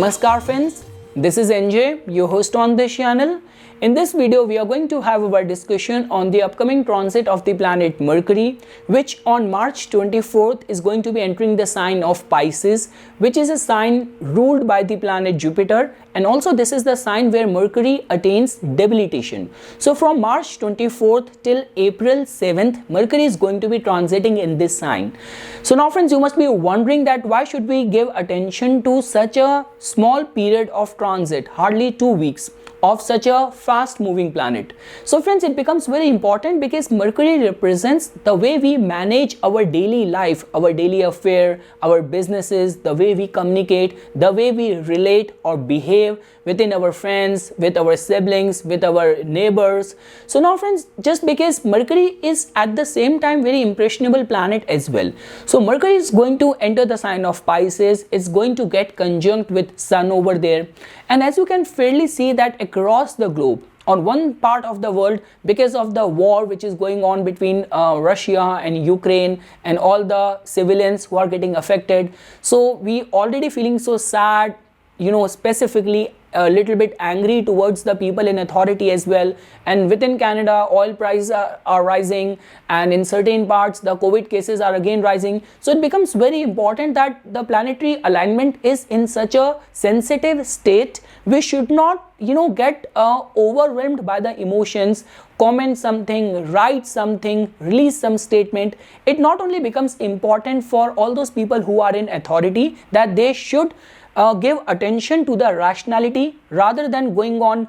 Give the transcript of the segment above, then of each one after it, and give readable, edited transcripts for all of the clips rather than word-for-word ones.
Namaskar friends, this is NJ, your host on this channel. In this video, we are going to have our discussion on the upcoming transit of the planet Mercury, which on March 24th is going to be entering the sign of Pisces, which is a sign ruled by the planet Jupiter, and also this is the sign where Mercury attains debilitation. So from March 24th till April 7th, Mercury is going to be transiting in this sign. So now friends, you must be wondering that why should we give attention to such a small period of transit, hardly 2 weeks, of such a fast moving planet. So friends, it becomes very important because Mercury represents the way we manage our daily life, our daily affair, our businesses, the way we communicate, the way we relate or behave within our friends, with our siblings, with our neighbors. So now friends, just because Mercury is at the same time very impressionable planet as well. So Mercury is going to enter the sign of Pisces, it's going to get conjunct with Sun over there. And as you can fairly see that across the globe, on one part of the world, because of the war which is going on between Russia and Ukraine and all the civilians who are getting affected, so we already feeling so sad, specifically a little bit angry towards the people in authority as well. And within Canada, oil prices are rising, and in certain parts the COVID cases are again rising. So it becomes very important that the planetary alignment is in such a sensitive state. We should not get overwhelmed by the emotions, comment something, write something, release some statement. It not only becomes important for all those people who are in authority that they should give attention to the rationality rather than going on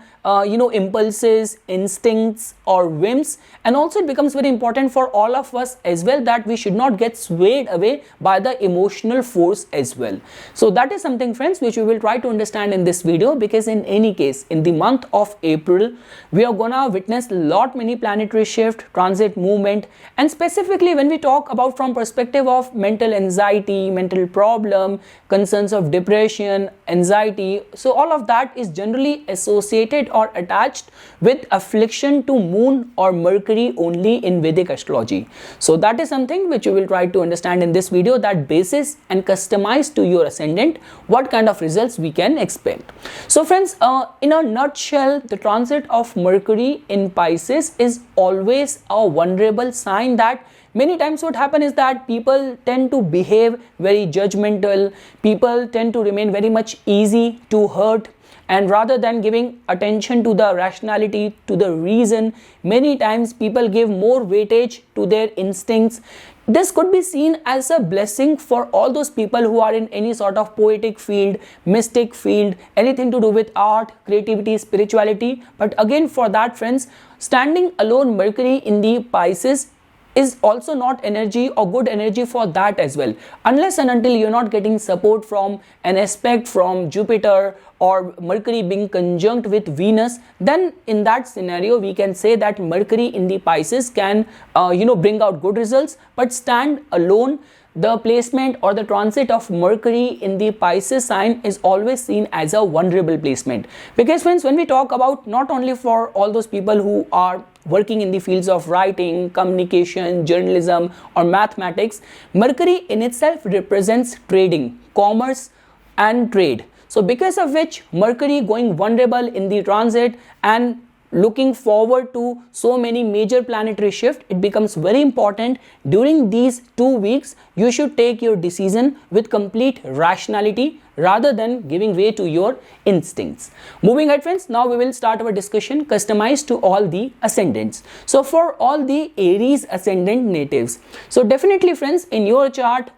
impulses, instincts or whims. And also it becomes very important for all of us as well that we should not get swayed away by the emotional force as well. So that is something friends which we will try to understand in this video, because in any case in the month of April we are gonna witness many planetary shift, transit, movement, and specifically when we talk about from perspective of mental anxiety, mental problem, concerns of depression, anxiety, so all of that is generally associated or attached with affliction to moon or Mercury only in Vedic astrology. So that is something which you will try to understand in this video, that basis and customize to your ascendant what kind of results we can expect. So friends, in a nutshell, the transit of Mercury in Pisces is always a vulnerable sign that many times what happens is that people tend to behave very judgmental, people tend to remain very much easy to hurt, and rather than giving attention to the rationality, to the reason, many times people give more weightage to their instincts. This could be seen as a blessing for all those people who are in any sort of poetic field, mystic field, anything to do with art, creativity, spirituality. But again, for that friends, standing alone Mercury in the Pisces is also not energy or good energy for that as well, unless and until you're not getting support from an aspect from Jupiter or Mercury being conjunct with Venus. Then in that scenario we can say that Mercury in the Pisces can bring out good results, but stand alone, the placement or the transit of Mercury in the Pisces sign is always seen as a vulnerable placement. Because friends, when we talk about not only for all those people who are working in the fields of writing, communication, journalism or mathematics, Mercury in itself represents trading, commerce and trade. So because of which Mercury going vulnerable in the transit and looking forward to so many major planetary shift, it becomes very important during these 2 weeks you should take your decision with complete rationality rather than giving way to your instincts. Moving ahead friends, now we will start our discussion customized to all the ascendants. So for all the Aries ascendant natives, so definitely friends, in your chart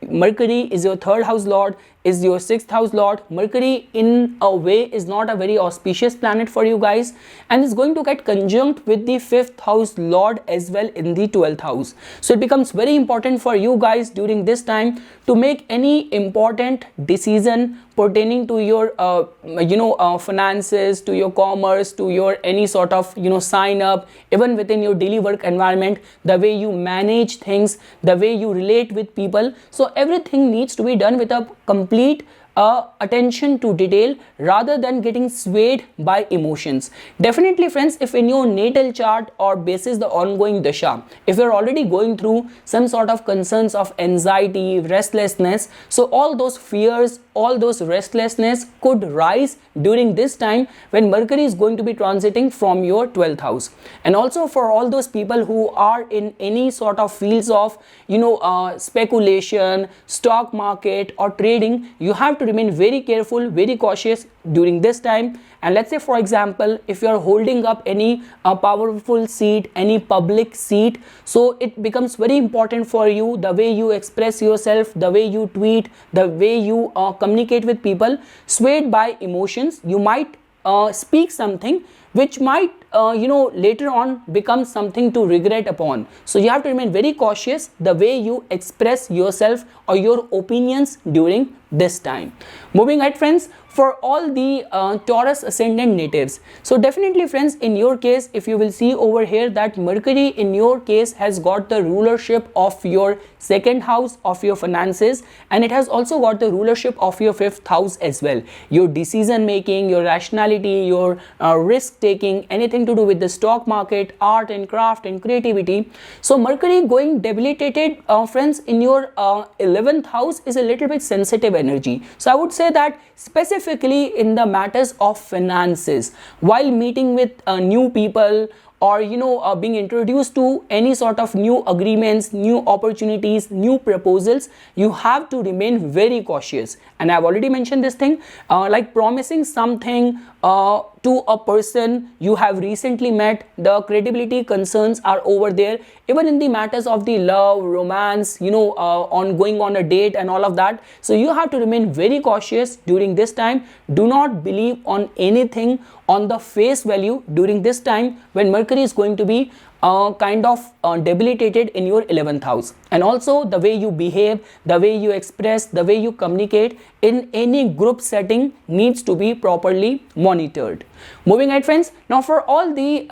Mercury is your 3rd house lord, is your 6th house lord. Mercury in a way is not a very auspicious planet for you guys, and is going to get conjunct with the 5th house lord as well in the 12th house. So it becomes very important for you guys during this time to make any important decision pertaining to your finances, to your commerce, to your any sort of sign up, even within your daily work environment, the way you manage things, the way you relate with people. So everything needs to be done with a complete attention to detail rather than getting swayed by emotions. Definitely friends, if in your natal chart or basis the ongoing dasha, if you're already going through some sort of concerns of anxiety, restlessness, so all those fears, all those restlessness could rise during this time when Mercury is going to be transiting from your 12th house. And also for all those people who are in any sort of fields of speculation, stock market or trading, you have to remain very careful, very cautious during this time. And let's say for example, if you are holding up any powerful seat, any public seat, so it becomes very important for you the way you express yourself, the way you tweet, the way you communicate with people. Swayed by emotions, you might speak something which might later on become something to regret upon. So you have to remain very cautious the way you express yourself or your opinions during this time. Moving ahead friends, for all the Taurus ascendant natives, so definitely friends, in your case, if you will see over here that Mercury in your case has got the rulership of your second house of your finances, and it has also got the rulership of your fifth house as well. Your decision making, your rationality, your risk taking, anything to do with the stock market, art and craft and creativity. So Mercury going debilitated friends in your 11th house is a little bit sensitive energy. So I would say that specifically in the matters of finances, while meeting with new people or being introduced to any sort of new agreements, new opportunities, new proposals, you have to remain very cautious. And I've already mentioned this thing, like promising something to a person you have recently met, the credibility concerns are over there. Even in the matters of the love, romance, on going on a date and all of that. So you have to remain very cautious during this time. Do not believe on anything on the face value during this time when Mercury is going to be debilitated in your 11th house. And also the way you behave, the way you express, the way you communicate in any group setting needs to be properly monitored. Moving ahead friends, now for all the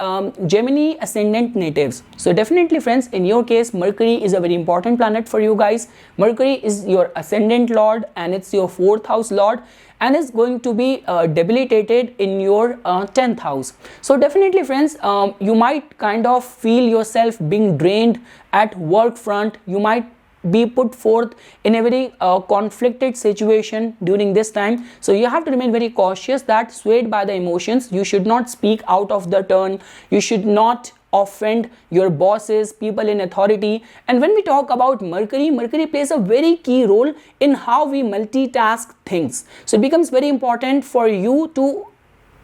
Gemini ascendant natives, so definitely friends, in your case Mercury is a very important planet for you guys. Mercury is your ascendant lord and it's your 4th house lord, and is going to be debilitated in your 10th house. So definitely friends, you might kind of feel yourself being drained at work front. You might be put forth in a very conflicted situation during this time. So you have to remain very cautious that swayed by the emotions, you should not speak out of the turn. You should not offend your bosses, people in authority. And when we talk about Mercury, Mercury plays a very key role in how we multitask things. So it becomes very important for you to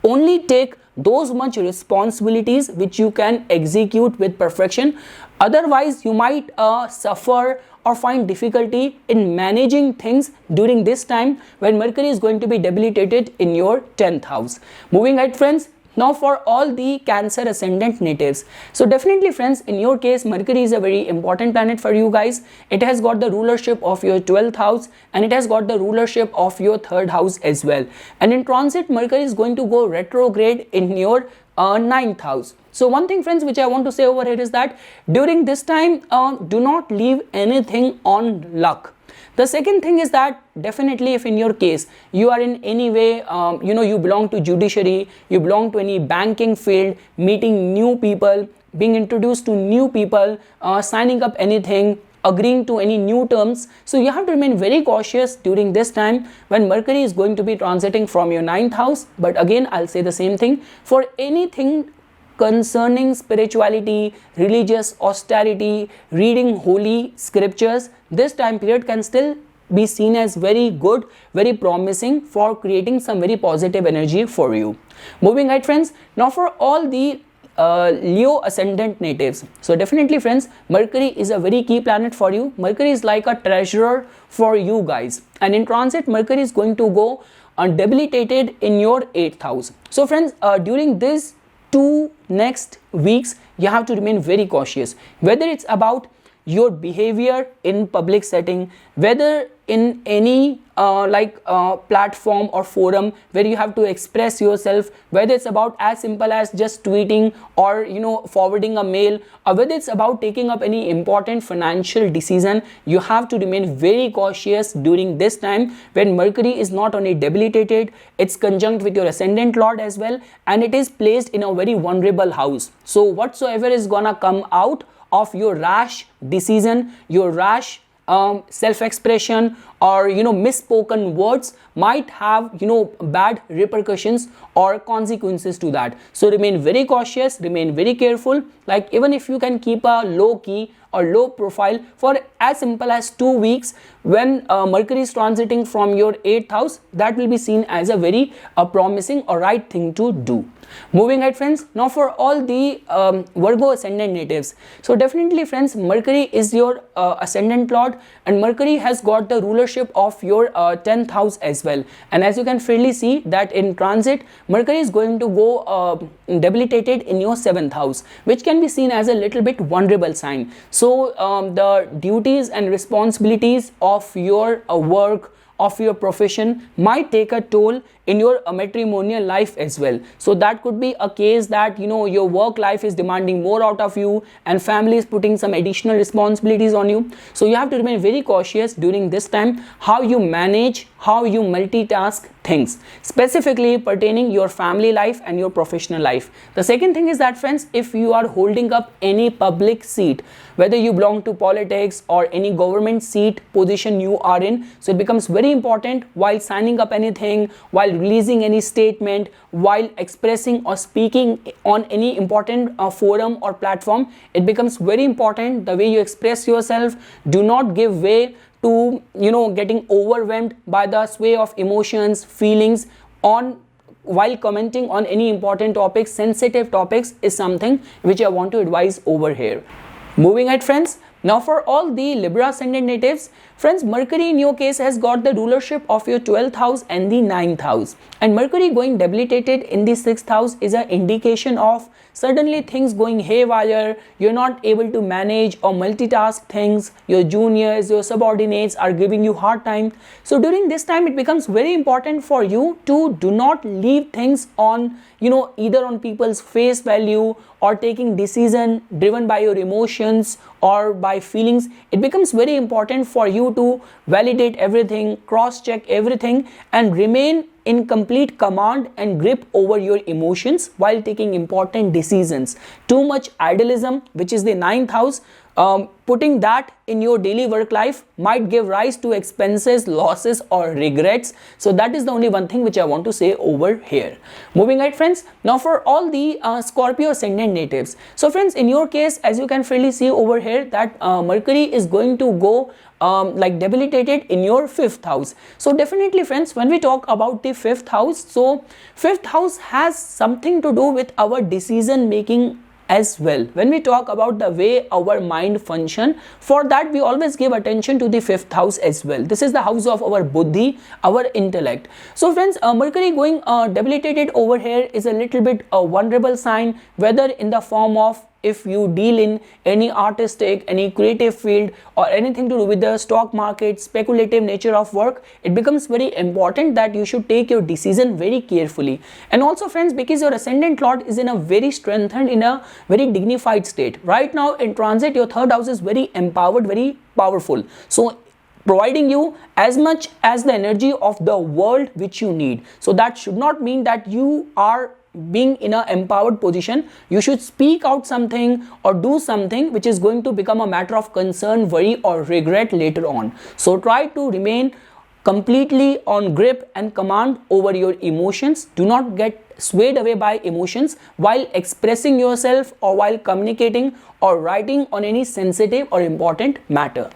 only take those much responsibilities which you can execute with perfection. Otherwise, you might suffer or find difficulty in managing things during this time when Mercury is going to be debilitated in your 10th house. Moving ahead friends, now for all the Cancer ascendant natives, so definitely friends, in your case Mercury is a very important planet for you guys. It has got the rulership of your 12th house and it has got the rulership of your 3rd house as well. And in transit, Mercury is going to go retrograde in your 9th house. So one thing friends which I want to say over here is that during this time, do not leave anything on luck. The second thing is that definitely if in your case you are in any way, you belong to judiciary, you belong to any banking field, meeting new people, being introduced to new people, signing up anything, agreeing to any new terms. So you have to remain very cautious during this time when Mercury is going to be transiting from your 9th house. But again, I'll say the same thing for anything concerning spirituality, religious austerity, reading holy scriptures. This time period can still be seen as very good, very promising for creating some very positive energy for you. Moving ahead friends, now for all the Leo ascendant natives, so definitely friends, Mercury is a very key planet for you. Mercury is like a treasurer for you guys, and in transit Mercury is going to go debilitated in your 8th house. So friends, during this 2 next weeks you have to remain very cautious, whether it's about your behavior in public setting, whether in any platform or forum where you have to express yourself, whether it's about as simple as just tweeting or forwarding a mail, or whether it's about taking up any important financial decision. You have to remain very cautious during this time when Mercury is not only debilitated, it's conjunct with your ascendant lord as well, and it is placed in a very vulnerable house. So whatsoever is gonna come out of your rash decision, your rash self-expression, or misspoken words might have bad repercussions or consequences to that. So remain very cautious, remain very careful. Like even if you can keep a low key or low profile for as simple as 2 weeks, when Mercury is transiting from your 8th house, that will be seen as a very promising or right thing to do. Moving ahead, friends, now for all the Virgo ascendant natives, so definitely friends, Mercury is your ascendant lord, and Mercury has got the rulership of your 10th house as well. And as you can freely see that in transit, Mercury is going to go debilitated in your 7th house, which can be seen as a little bit vulnerable sign. So the duties and responsibilities of your work, of your profession might take a toll in your matrimonial life as well. So that could be a case that your work life is demanding more out of you and family is putting some additional responsibilities on you. So you have to remain very cautious during this time how you manage, how you multitask things, specifically pertaining your family life and your professional life. The second thing is that friends, if you are holding up any public seat, whether you belong to politics or any government seat position you are in, so it becomes very important while signing up anything, while releasing any statement, while expressing or speaking on any important forum or platform, it becomes very important the way you express yourself. Do not give way to getting overwhelmed by the sway of emotions, feelings on while commenting on any important topics. Sensitive topics is something which I want to advise over here. Moving ahead, friends, now for all the Libra ascendant natives, friends, Mercury in your case has got the rulership of your 12th house and the 9th house, and Mercury going debilitated in the 6th house is an indication of suddenly things going haywire. You're not able to manage or multitask things. Your juniors, your subordinates are giving you hard time. So during this time, it becomes very important for you to do not leave things on either on people's face value or taking decision driven by your emotions or by feelings. It becomes very important for you to validate everything, cross check everything, and remain in complete command and grip over your emotions while taking important decisions. Too much idealism, which is the 9th house, putting that in your daily work life might give rise to expenses, losses, or regrets. So that is the only one thing which I want to say over here. Moving ahead, friends, now for all the Scorpio ascendant natives. So friends, in your case, as you can freely see over here, that Mercury is going to go debilitated in your 5th house. So definitely friends, when we talk about the 5th house, so 5th house has something to do with our decision making as well. When we talk about the way our mind function, for that we always give attention to the 5th house as well. This is the house of our buddhi, our intellect. So friends, Mercury going debilitated over here is a little bit a vulnerable sign, whether in the form of if you deal in any artistic, any creative field, or anything to do with the stock market, speculative nature of work, it becomes very important that you should take your decision very carefully. And also friends, because your ascendant lord is in a very strengthened, in a very dignified state. Right now in transit, your 3rd house is very empowered, very powerful. So providing you as much as the energy of the world which you need. So that should not mean that you are being in an empowered position. You should speak out something or do something which is going to become a matter of concern, worry, or regret later on. So try to remain completely on grip and command over your emotions. Do not get swayed away by emotions while expressing yourself or while communicating or writing on any sensitive or important matter.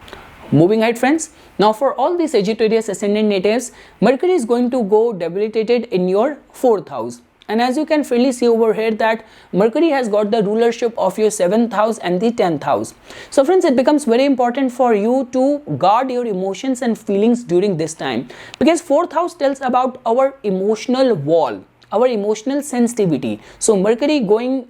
Moving ahead, friends, now for all the Sagittarius ascendant natives, Mercury is going to go debilitated in your 4th house. And as you can freely see over here that Mercury has got the rulership of your 7th house and the 10th house. So friends, it becomes very important for you to guard your emotions and feelings during this time, because 4th house tells about our emotional wall, our emotional sensitivity. So Mercury going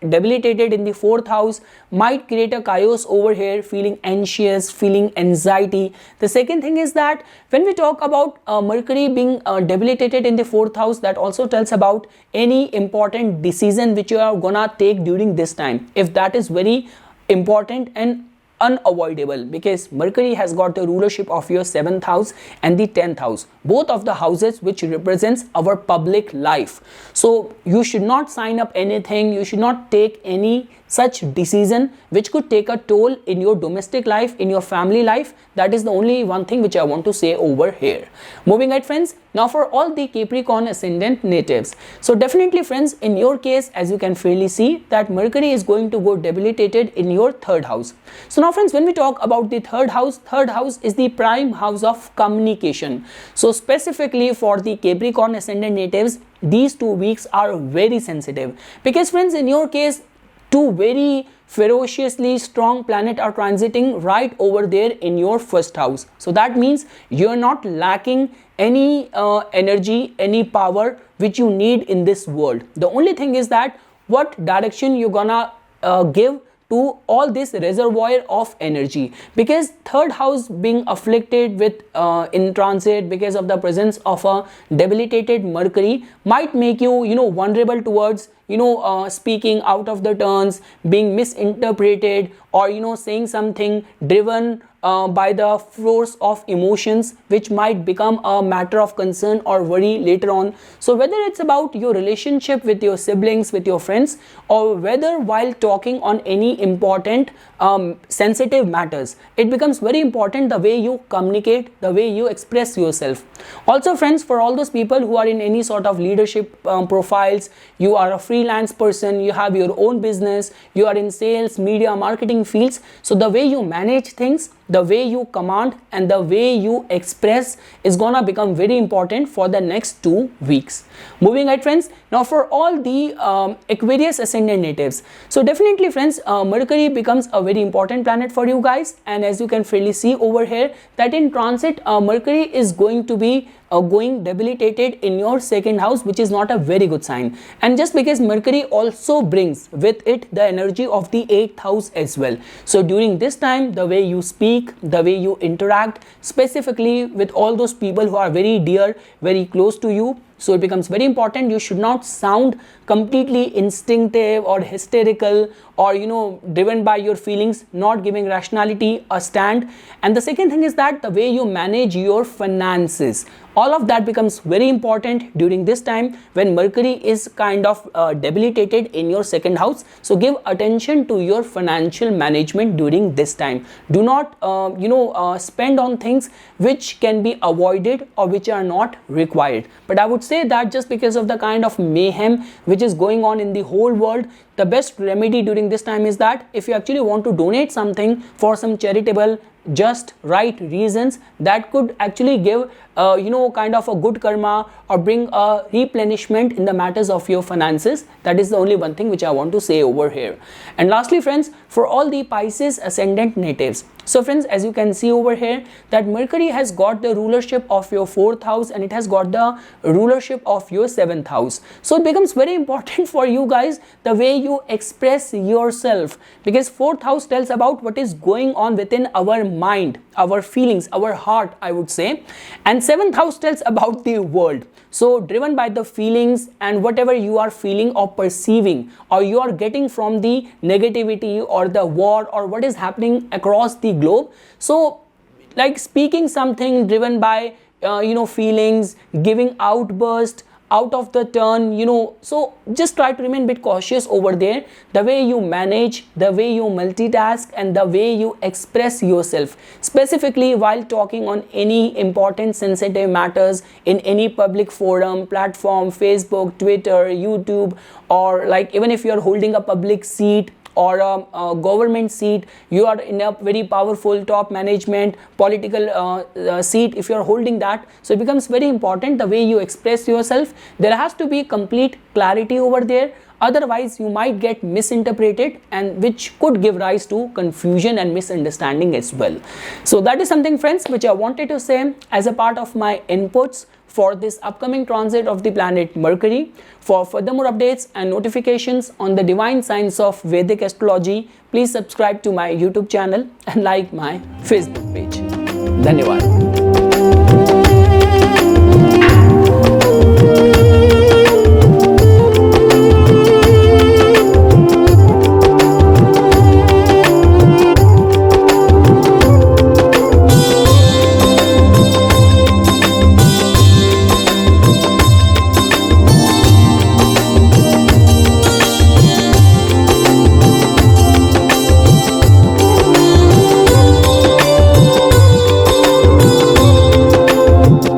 debilitated in the 4th house might create a chaos over here, feeling anxious, feeling anxiety. The second thing is that when we talk about Mercury being debilitated in the 4th house, that also tells about any important decision which you are gonna take during this time, if that is very important and unavoidable, because Mercury has got the rulership of your 7th house and the 10th house, both of the houses which represents our public life. So you should not sign up anything, you should not take any such decision which could take a toll in your domestic life, in your family life. That is the only one thing which I want to say over here. Moving ahead, friends, now for all the Capricorn ascendant natives, so definitely friends, in your case, as you can fairly see that Mercury is going to go debilitated in your 3rd house. So now friends, when we talk about the 3rd house is the prime house of communication. So specifically for the Capricorn ascendant natives, these 2 weeks are very sensitive, because friends, in your case, 2 very ferociously strong planets are transiting right over there in your 1st house. So that means you're not lacking any energy, any power which you need in this world. The only thing is that what direction you're gonna give to all this reservoir of energy, because 3rd house being afflicted with in transit because of the presence of a debilitated Mercury might make you vulnerable towards speaking out of the turns, being misinterpreted, or saying something driven by the force of emotions, which might become a matter of concern or worry later on. So whether it's about your relationship with your siblings, with your friends, or whether while talking on any important sensitive matters, it becomes very important the way you communicate, the way you express yourself. Also friends, for all those people who are in any sort of leadership profiles, you are a freelance person, you have your own business, you are in sales, media, marketing fields, so the way you manage things, the way you command, and the way you express is gonna become very important for the next 2 weeks. Moving ahead, friends, now for all the Aquarius ascendant natives, so definitely friends, Mercury becomes a very important planet for you guys, and as you can freely see over here that in transit Mercury is going to be going debilitated in your 2nd house, which is not a very good sign. And just because Mercury also brings with it the energy of the 8th house as well, so during this time the way you speak, the way you interact specifically with all those people who are very dear, very close to you, so it becomes very important. You should not sound completely instinctive or hysterical, or driven by your feelings, not giving rationality a stand. And the second thing is that the way you manage your finances, all of that becomes very important during this time when Mercury is kind of debilitated in your 2nd house. So give attention to your financial management during this time. Do not spend on things which can be avoided or which are not required. But I would say that just because of the kind of mayhem which is going on in the whole world, the best remedy during this time is that if you actually want to donate something for some charitable, just right reasons, that could actually give kind of a good karma or bring a replenishment in the matters of your finances. That is the only one thing which I want to say over here. And lastly friends, for all the Pisces ascendant natives, so friends, as you can see over here that Mercury has got the rulership of your 4th house and it has got the rulership of your 7th house. So it becomes very important for you guys the way you express yourself, because 4th house tells about what is going on within our mind, our feelings, our heart, I would say, and 7th house tells about the world. So driven by the feelings and whatever you are feeling or perceiving, or you are getting from the negativity or the war or what is happening across the globe, so like speaking something driven by feelings, giving outburst out of the turn, so just try to remain a bit cautious over there, the way you manage, the way you multitask, and the way you express yourself, specifically while talking on any important sensitive matters in any public forum, platform, Facebook, Twitter, YouTube, or like even if you are holding a public seat or a government seat, you are in a very powerful top management political seat, if you are holding that, so it becomes very important the way you express yourself. There has to be complete clarity over there, otherwise you might get misinterpreted, and which could give rise to confusion and misunderstanding as well. So that is something friends which I wanted to say as a part of my inputs for this upcoming transit of the planet Mercury. For further more updates and notifications on the divine signs of Vedic astrology, please subscribe to my YouTube channel and like my Facebook page. Dhanyawad.